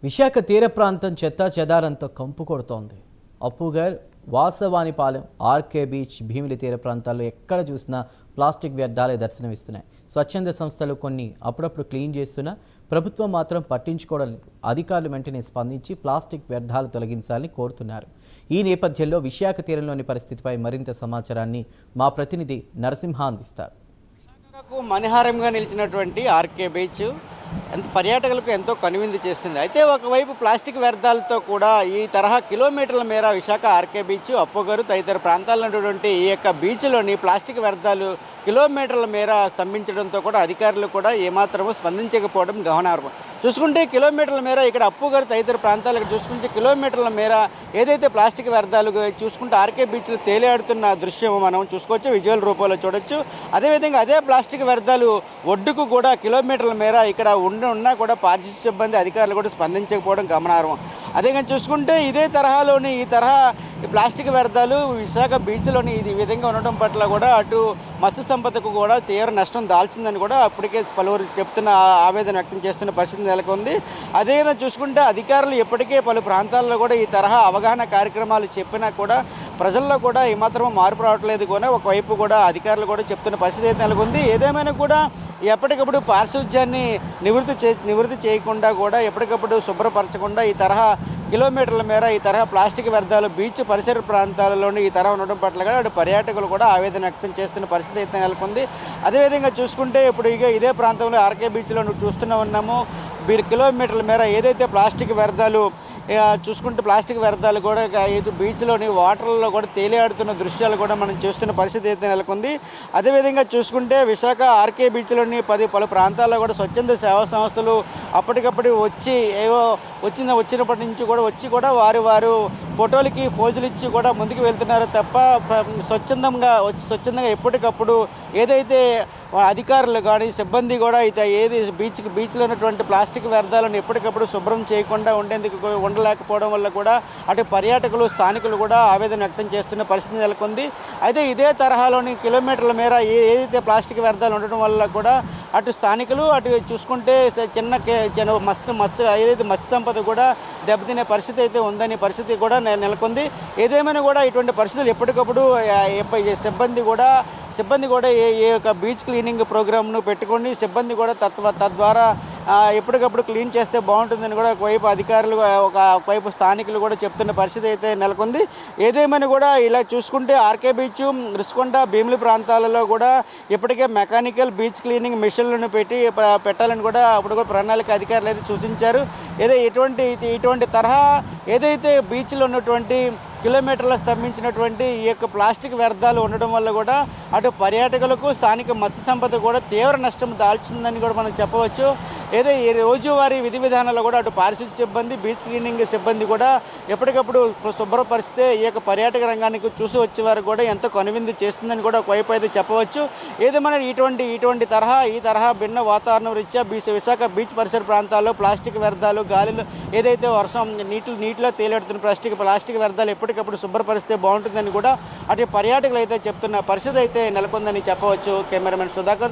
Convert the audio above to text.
విశాఖ తీర ప్రాంతం చెత్తాచెదారంతో కంపు కొడుతోంది. అప్పుగర్, వాసవానిపాలెం, ఆర్కే బీచ్, భీమిలి తీర ప్రాంతాల్లో ఎక్కడ చూసినా ప్లాస్టిక్ వ్యర్థాలే దర్శనమిస్తున్నాయి. స్వచ్ఛంద సంస్థలు కొన్ని అప్పుడప్పుడు క్లీన్ చేస్తున్నా ప్రభుత్వం మాత్రం పట్టించుకోవడం లేదు. అధికారులు వెంటనే స్పందించి ప్లాస్టిక్ వ్యర్థాలు తొలగించాలని కోరుతున్నారు. ఈ నేపథ్యంలో విశాఖ తీరంలోని పరిస్థితిపై మరింత సమాచారాన్ని మా ప్రతినిధి నరసింహ అందిస్తారు. విశాఖకు మణిహారంగా నిలిచినటువంటి ఆర్కే బీచ్ పర్యాటకులకు ఎంతో కనువిందు చేస్తుంది. అయితే ఒకవైపు ప్లాస్టిక్ వ్యర్థాలతో కూడా ఈ తరహా కిలోమీటర్ల మేర విశాఖ ఆర్కే బీచ్, అప్పగరు తదితర ప్రాంతాల్లో ఉన్నటువంటి ఈ యొక్క బీచ్లోని ప్లాస్టిక్ వ్యర్థాలు కిలోమీటర్ల మేర స్తంభించడంతో కూడా అధికారులు కూడా ఏమాత్రమూ స్పందించకపోవడం గమనార్హం. చూసుకుంటే కిలోమీటర్ల మేర ఇక్కడ అప్పుగరు తదితర ప్రాంతాలు ఇక్కడ చూసుకుంటే కిలోమీటర్ల మేర ఏదైతే ప్లాస్టిక్ వ్యర్థాలు చూసుకుంటే ఆర్కే బీచ్లో తేలియాడుతున్న దృశ్యం మనం చూసుకోవచ్చు, విజువల్ రూపంలో చూడొచ్చు. అదేవిధంగా అదే ప్లాస్టిక్ వ్యర్థాలు ఒడ్డుకు కూడా కిలోమీటర్ల మేర ఇక్కడ ఉన్నా కూడా పారిశుద్ధ్య సిబ్బంది అధికారులు కూడా స్పందించకపోవడం గమనార్హం. అదే కానీ చూసుకుంటే ఇదే తరహాలోని ఈ తరహా ప్లాస్టిక్ వ్యర్థాలు విశాఖ బీచ్లోని ఇది విధంగా ఉండడం పట్ల కూడా అటు మత్స్య సంపదకు కూడా తీవ్ర నష్టం దాల్చిందని కూడా అప్పటికే పలువురు చెప్తున్న ఆవేదన వ్యక్తం చేస్తున్న పరిస్థితి నెలకొంది. అదేవిధంగా చూసుకుంటే అధికారులు ఇప్పటికే పలు ప్రాంతాల్లో కూడా ఈ తరహా అవగాహన కార్యక్రమాలు చెప్పినా కూడా ప్రజల్లో కూడా ఏమాత్రం మార్పు రావట్లేదు. కూడా ఒకవైపు కూడా అధికారులు కూడా చెప్తున్న పరిస్థితి అయితే నెలకొంది. ఏదేమైనా కూడా ఎప్పటికప్పుడు పారిశుధ్యాన్ని నివృత్తి చేయకుండా కూడా ఎప్పటికప్పుడు శుభ్రపరచకుండా ఈ తరహా కిలోమీటర్ల మేర ఈ తరహా ప్లాస్టిక్ వ్యర్థాలు బీచ్ పరిసర ప్రాంతాలలోని ఈ తరహా ఉండడం పట్ల కూడా అటు పర్యాటకులు కూడా ఆవేదన వ్యక్తం చేస్తున్న పరిస్థితి అయితే నెలకొంది. అదేవిధంగా చూసుకుంటే ఇప్పుడు ఇదే ప్రాంతంలో ఆర్కే బీచ్లో చూస్తూనే ఉన్నాము. కిలోమీటర్ల మేర ఏదైతే ప్లాస్టిక్ వ్యర్థాలు చూసుకుంటే ప్లాస్టిక్ వ్యర్థాలు కూడా బీచ్లోని వాటర్లో కూడా తేలియాడుతున్న దృశ్యాలు కూడా మనం చూస్తున్న పరిస్థితి అయితే నెలకొంది. అదేవిధంగా చూసుకుంటే విశాఖ ఆర్కే బీచ్లోని పలు ప్రాంతాల్లో కూడా స్వచ్ఛంద సేవా సంస్థలు అప్పటికప్పుడు వచ్చి వచ్చినప్పటి నుంచి కూడా వారు ఫోటోలకి ఫోజులు ఇచ్చి కూడా ముందుకు వెళ్తున్నారు తప్ప స్వచ్ఛందంగా ఎప్పటికప్పుడు ఏదైతే అధికారులు కానీ సిబ్బంది కూడా అయితే బీచ్లో ఉన్నటువంటి ప్లాస్టిక్ వ్యర్థాలను ఎప్పటికప్పుడు శుభ్రం చేయకుండా ఉండలేకపోవడం వల్ల కూడా అటు పర్యాటకులు స్థానికులు కూడా ఆవేదన వ్యక్తం చేస్తున్న పరిస్థితి నెలకొంది. అయితే ఇదే తరహాలోని కిలోమీటర్ల మేర ఏదైతే ప్లాస్టిక్ వ్యర్థాలు ఉండడం వల్ల కూడా అటు స్థానికులు అటు చూసుకుంటే ఏదైతే మత్స్య సంపద కూడా దెబ్బతినే పరిస్థితి అయితే ఉందని పరిస్థితి కూడా నెలకొంది. ఏదేమైనా కూడా ఇటువంటి పరిస్థితులు ఎప్పటికప్పుడు సిబ్బంది కూడా ఏ యొక్క బీచ్ క్లీనింగ్ ప్రోగ్రామ్ను పెట్టుకొని సిబ్బంది కూడా తద్వారా ఎప్పటికప్పుడు క్లీన్ చేస్తే బాగుంటుందని కూడా ఒకవైపు అధికారులు ఒకవైపు స్థానికులు కూడా చెప్తున్న పరిస్థితి అయితే నెలకొంది. ఏదేమైనా కూడా ఇలా చూసుకుంటే ఆర్కే బీచ్, రుషికొండ, భీమిలి ప్రాంతాలలో కూడా ఇప్పటికే మెకానికల్ బీచ్ క్లీనింగ్ మిషన్లను పెట్టాలని కూడా అప్పుడు కూడా ప్రణాళిక అధికారులు అయితే సూచించారు. ఇటువంటి తరహా ఏదైతే బీచ్లో ఉన్నటువంటి కిలోమీటర్ల స్తంభించినటువంటి ఈ యొక్క ప్లాస్టిక్ వ్యర్థాలు ఉండడం వల్ల కూడా అటు పర్యాటకులకు స్థానిక మత్స్య సంపద కూడా తీవ్ర నష్టం దాల్చిందని కూడా మనం చెప్పవచ్చు. ఈ రోజువారీ విధి విధానాల్లో కూడా అటు పారిశుద్ధ్య సిబ్బంది, బీచ్ క్లీనింగ్ సిబ్బంది కూడా ఎప్పటికప్పుడు శుభ్రపరిస్తే ఈ యొక్క పర్యాటక రంగానికి చూసి వచ్చే వారు కూడా ఎంతో కనువిందు చేస్తుందని కూడా ఒకవైపు అయితే చెప్పవచ్చు. ఏదేమైనా ఈ తరహా భిన్న వాతావరణం రీత్యా విశాఖ బీచ్ పరిసర ప్రాంతాల్లో ప్లాస్టిక్ వ్యర్థాలు గాలిలో ఏదైతే నీటిలో తేలియాడుతున్న ప్లాస్టిక్ వ్యర్థాలు ఎప్పటికప్పుడు శుభ్రపరిస్తే బాగుంటుందని కూడా అటు పర్యాటకులు అయితే చెప్తున్న పరిస్థితి అయితే నెలకొందని చెప్పవచ్చు. కెమెరామెన్ సుధాకర్.